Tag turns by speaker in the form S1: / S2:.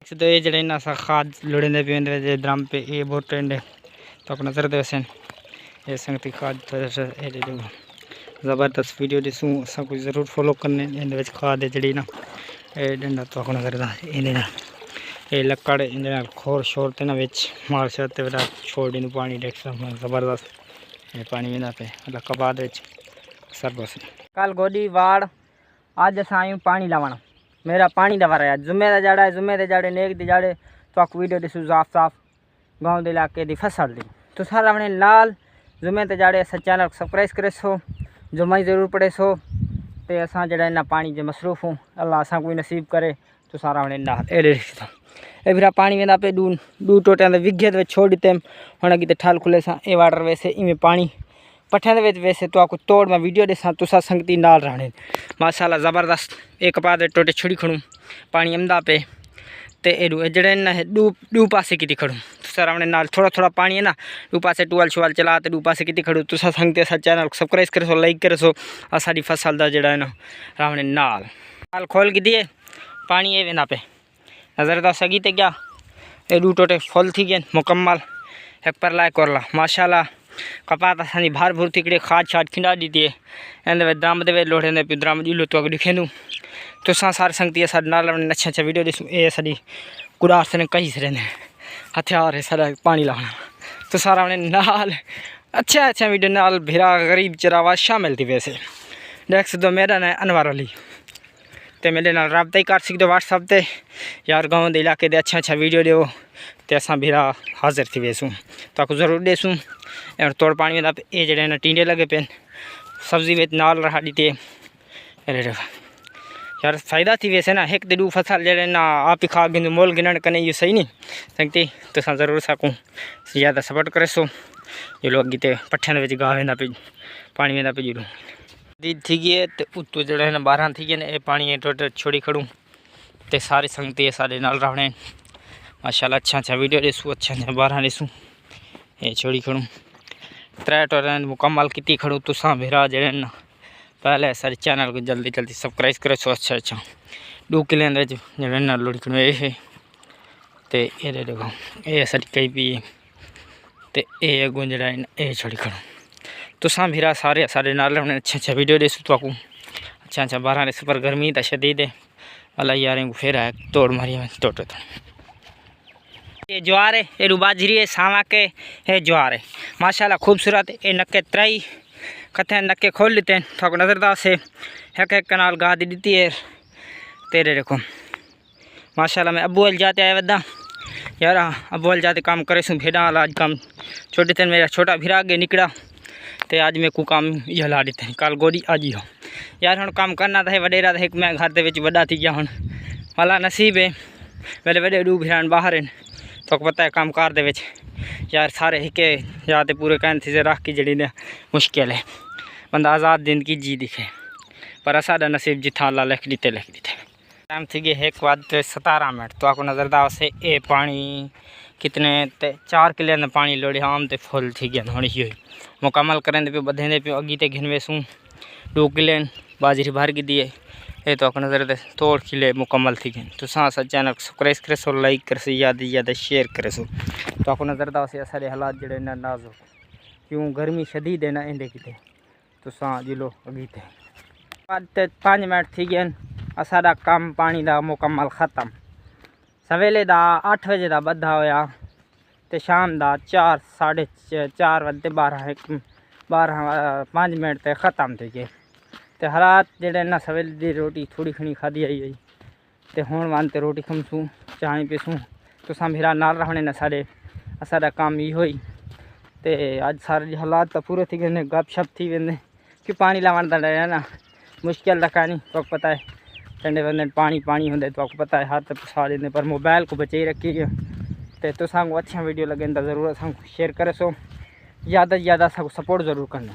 S1: तो ये जड़े ना सा खाद लुड़े पे ड्रम पे ये बहुत ट्रेंड है तो अपना नजर दे ये संगति खाद ज़बरदस्त वीडियो दिसूँ सब कुछ ज़रूर फॉलो करने इन खाद है जड़ी ना ये डंडा तो अपना करदा इन ये लकड़ इन खोर शोर ते ना बिच मार छते बड़ा छोड़ इन पानी देख ज़बरदस्त ये पानी में ना पे मतलब कबाद विच सर बस कल गोदी वाड़ आज अस आयूँ पानी लावण मेरा पानी दवा रहा जुम्मे का जाड़ा है जुम्मे के जाड़े नेक दी जाड़े तो आपको वीडियो दिसू साफ साफ गाँव के इलाके की फसल दी तो सारा अपने लाल जुम्मे के जाड़े अस चैनल सब्सक्राइब करे सो जुम्मा ही जरूर पड़े सो तो असा जरा इन्ना पानी जो मसरूफ हूँ अल्लाह असा कोई नसीब करे तो सारा अपने लाल ए फिर पानी में पे दू टोटिया विघे छोड़ देते हम अगे ठल खुले सा ये वाटर वैसे इवें पानी पट्ठे वैसे तो आपको तोड़ मैं वीडियो दिसा तुसा संगती नाल रहने माशाल्लाह ज़बरदस्त एक कपा दे टोटे छुड़ी खड़ूँ पानी अमदा पे ते एडू जड़े ना दू पासे की खड़ूँ सर अपने नाल थोड़ा थोड़ा पानी है ना दू पासे टूअल शुअल चला तो दू पासे की खड़ूँ तुसा संगते असा चैनल सब्सक्राइब करे सो लाइक करे सो साड़ी फसल का जड़ा है ना रावणे नाल खोल की दिए पानी ये वेंदा पे नज़र दा सगी ते गया ये दू टोटे फुल थी गए मुकम्मल एक पर लाए कोरला माशाल्लाह कपात असानी भार भूर थिकड़े खाद छाद खिंडा दी है एंदे ड्रम दे लोड़े ने पे ड्रम दिलो तो दिखेंदू तो सारे संगती है सारे नाल अच्छा अच्छा वीडियो दिसू ये साड़ी कुड़ार से कई से रहने हथियार है सारा पानी लाना तो सारा अपने नाल अच्छा अच्छा वीडियो नाल भिरा गरीब चरावा शामिल थी वैसे देख सकते मेरा ना अनवर अली तो मेरे नाल रबता ही कर सकते व्हाट्सअप ते यार गाँव के इलाके दे अच्छा अच्छा वीडियो दो तो असा भिरा हाजिर थी वैसूँ तो आपको जरूर देसूँ और तोड़ पानी में ये जड़े ना टींडे लगे पे सब्जी में नाल रहा दी थे यार फ़ायदा थी वैसे ना एक दू फसल जड़े ना आप ही खा गिन मोल गिनण कने ये सही नहीं सकती तो ज़रूर सकूँ ज़्यादा सपोर्ट करे सो ये लोग गीते पट्ठे गाँव में पे पानी में पे जुड़ूँ दी थी गई तो उत्तू जड़े ना 12 थी गए ये पानी टोटे छोड़ी खड़ूँ तो सारी संगती सारे नाल रहने माशाल्लाह अच्छा अच्छा वीडियो देसूँ अच्छा अच्छा 12 देसूँ ये छोड़ी खड़ूँ 3 टोटे मुकम्मल की खड़ूँ तुसा भेरा जड़े ना पहले सारे चैनल को जल्दी जल्दी सब्सक्राइब करो सो अच्छा अच्छा 2 किले जड़े ना लोड़ी खड़ूँ ये तो ये देखो ये सारी कई भी तो ये अगों जड़ा ये छोड़ी खड़ूँ तुसा भेरा सारे सारे नाल रहने अच्छा अच्छा वीडियो देसूँ तो आपको अच्छा अच्छा 12 देसूँ पर गर्मी तो शदीद है अल्लाह यार फिर आए तोड़ मारी में टोटे तो ये ज्वार है ये बाजरी है सावा के है ज्वार है माशाल्लाह खूबसूरत ये नक्के 3 कथे नक्के खोल लेते हैं तो नज़रदार से एक कनाल गा दी दी है तेरे देखो माशाल्लाह मैं अबू अल जाते आए वदा यार अबू अल जाते काम करे सू भेड़ा वाला आज काम छोटे थे मेरा छोटा भिरा आगे निकला तो आज मेरे को काम यह ला देते हैं कल गोदी आज ही हो यार हम काम करना था वडेरा था एक मैं घर के वड्डा थी गया हूँ वाला नसीब है मेरे वडे डू भिरान बाहर हैं तो पता है काम कार दे यार सारे हिके जाते पूरे कहन थी से रख के जड़ी ने मुश्किल है बंदा आज़ाद जिंदगी जी दिखे पर साडा नसीब जिथा अल्लाह लिख दीते टाइम थी गए 1:17 मिनट तो आपको नज़रदार से ये पानी कितने 4 किले ने पानी लोड़ी आम तो फुल थी गया होनी ही मुकम्मल करें पे बधे पे अगी ते घिनवे सूँ 2 किले बाजरी भर की दिए ये तो आपको नज़र दे तोड़ किले मुकम्मल थी गए तो सा चैनल सब्सक्राइब करे सो लाइक करे सो ज़्यादा शेयर करे सो तो आपको नज़र दा से सारे हालात जड़े ना नाजुक क्यों गर्मी शदीद है ना इंदे किते तो सा जिलो अगी थे 5 मिनट थी गए सारा काम पानी का मुकम्मल ख़त्म सवेले का 8 बजे का बधा होया तो शाम का 4 साढ़े 4 बजे 5 मिनट तक ख़त्म थे गए तो हालात जड़े ना सवेले की रोटी थोड़ी खनी खाधी आई गई तो हूँ वन तो रोटी खमसूँ चाय पीसूँ तो मेरा नाल रहने ना सारा काम यो ही तो अज सारे हालात तो पूरे थी गए गप शप थी वेंदे कि पानी लावन का डर है ना मुश्किल रखा नहीं तो पता है ठंडे बंदे पानी होंगे तो आपको पता है हाथ फसा देने पर मोबाइल को बचे रखी गए तो सामू अच्छा वीडियो लगे तो ज़रूर शेयर करे सो ज़्यादा से ज़्यादा सपोर्ट ज़रूर करना।